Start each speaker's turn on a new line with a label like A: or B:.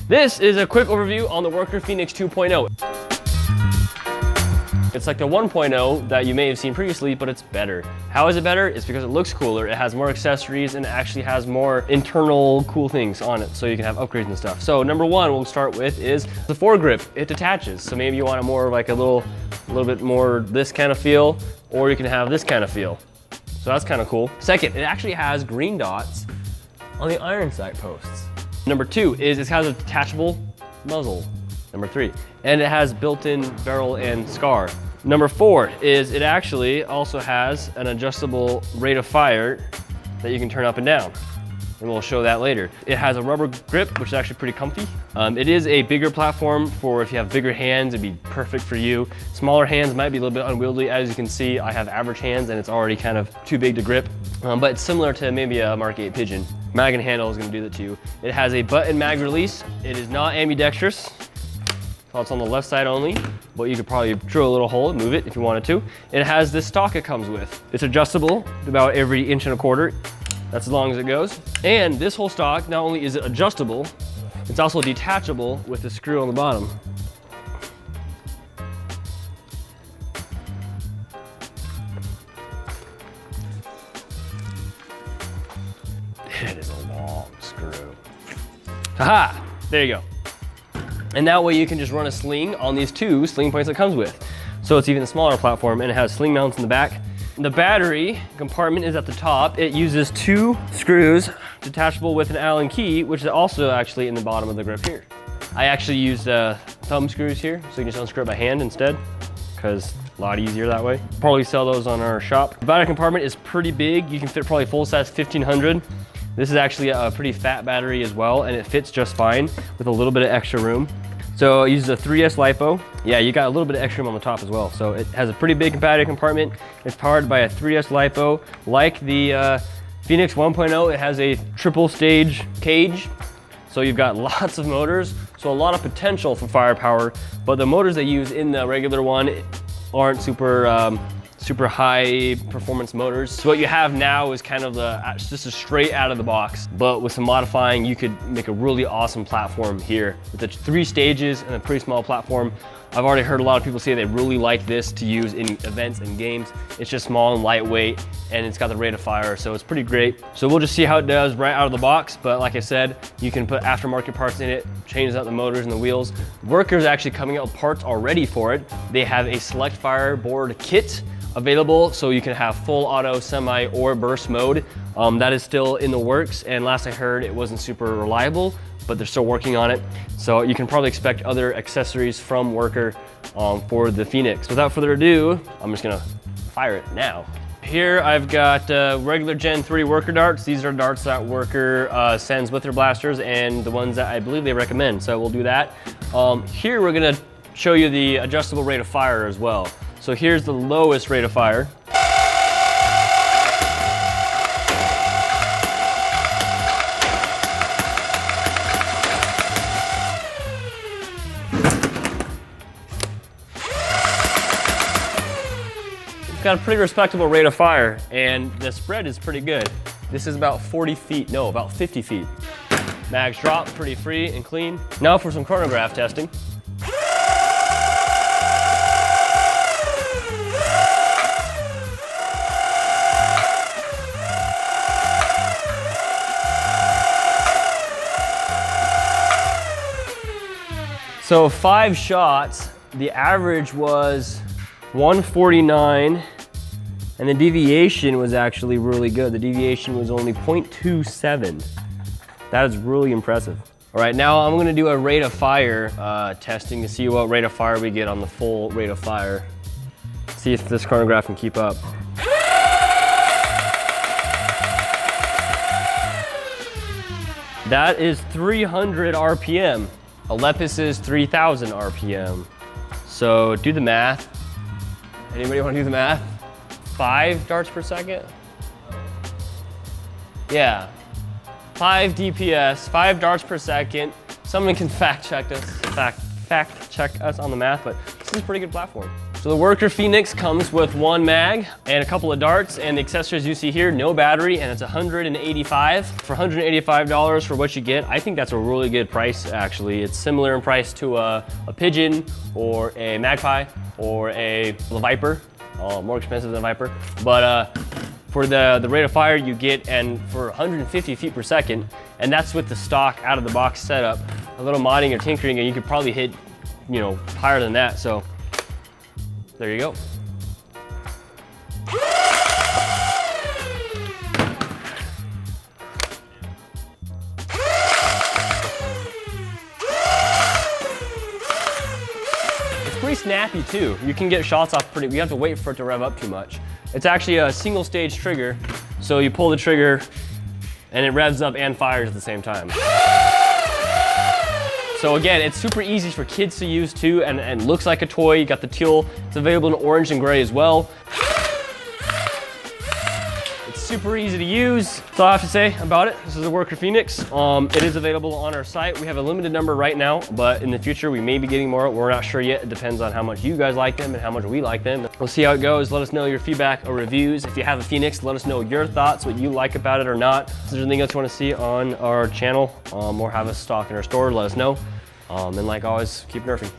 A: This is a quick overview on the Worker Phoenix 2.0. It's like the 1.0 that you may have seen previously, but it's better. How is it better? It's because it looks cooler, it has more accessories, and it actually has more internal cool things on it, so you can have upgrades and stuff. So number one we'll start with is the foregrip. It detaches, so maybe you want a more like a little bit more this kind of feel, or you can have this kind of feel. So that's kind of cool. Second, it actually has green dots on the iron sight posts. Number two is it has a detachable muzzle. Number three, and it has built-in barrel and scar. Number four is it actually also has an adjustable rate of fire that you can turn up and down. And we'll show that later. It has a rubber grip, which is actually pretty comfy. It is a bigger platform for if you have bigger hands, it'd be perfect for you. Smaller hands might be a little bit unwieldy. As you can see, I have average hands and it's already kind of too big to grip. But it's similar to maybe a Mark 8 Pigeon. Mag and handle is gonna do that to you. It has a button mag release. It is not ambidextrous. So it's on the left side only, but you could probably drill a little hole and move it if you wanted to. It has this stock it comes with. It's adjustable to about every 1.25 inches. That's as long as it goes. And this whole stock, not only is it adjustable, it's also detachable with the screw on the bottom. It is a long screw. Haha, there you go. And that way you can just run a sling on these two sling points it comes with. So it's even a smaller platform and it has sling mounts in the back. The battery compartment is at the top. It uses two screws detachable with an Allen key, which is also actually in the bottom of the grip here. I actually used thumb screws here, so you can just unscrew it by hand instead, because a lot easier that way. Probably sell those on our shop. The battery compartment is pretty big. You can fit probably full size 1500. This is actually a pretty fat battery as well, and it fits just fine with a little bit of extra room. So it uses a 3S LiPo. Yeah, you got a little bit of extra room on the top as well. So it has a pretty big battery compartment. It's powered by a 3S LiPo. Like the Phoenix 1.0, it has a triple stage cage. So you've got lots of motors. So a lot of potential for firepower, but the motors they use in the regular one aren't super high performance motors. So what you have now is kind of just a straight out of the box, but with some modifying, you could make a really awesome platform here. With the 3 stages and a pretty small platform, I've already heard a lot of people say they really like this to use in events and games. It's just small and lightweight, and it's got the rate of fire, so it's pretty great. So we'll just see how it does right out of the box, but like I said, you can put aftermarket parts in it, change out the motors and the wheels. Worker's actually coming out with parts already for it. They have a select fire board kit available, so you can have full auto, semi, or burst mode. That is still in the works, and last I heard it wasn't super reliable, but they're still working on it. So you can probably expect other accessories from Worker for the Phoenix. Without further ado, I'm just gonna fire it now. Here I've got regular Gen 3 Worker darts. These are darts that Worker sends with their blasters and the ones that I believe they recommend, so we'll do that. Here we're gonna show you the adjustable rate of fire as well. So here's the lowest rate of fire. It's got a pretty respectable rate of fire, and the spread is pretty good. This is about 40 feet, no, about 50 feet. Mags drop pretty free and clean. Now for some chronograph testing. So 5 shots, the average was 149, and the deviation was actually really good. The deviation was only 0.27. That is really impressive. All right, now I'm gonna do a rate of fire testing to see what rate of fire we get on the full rate of fire. See if this chronograph can keep up. That is 300 RPM. Olympus is 3,000 RPM. So do the math. Anybody want to do the math? 5 darts per second? Yeah, 5 DPS, 5 darts per second. Someone can fact check us on the math, but this is a pretty good platform. So the Worker Phoenix comes with one mag and a couple of darts, and the accessories you see here, no battery, and it's $185. For $185 for what you get, I think that's a really good price, actually. It's similar in price to a Pigeon or a Magpie or a Viper, more expensive than a Viper. But for the rate of fire you get, and for 150 feet per second, and that's with the stock out of the box setup, a little modding or tinkering, and you could probably hit, you know, higher than that. So there you go. It's pretty snappy too. You can get shots off pretty, you have to wait for it to rev up too much. It's actually a single stage trigger. So you pull the trigger and it revs up and fires at the same time. So again, it's super easy for kids to use too, and looks like a toy. You got the teal, it's available in orange and gray as well. It's super easy to use. That's all I have to say about it. This is the Worker Phoenix. It is available on our site. We have a limited number right now, but in the future we may be getting more. We're not sure yet. It depends on how much you guys like them and how much we like them. We'll see how it goes. Let us know your feedback or reviews. If you have a Phoenix, let us know your thoughts, what you like about it or not. If there's anything else you want to see on our channel or have us stock in our store, let us know. And like always, keep nerfing.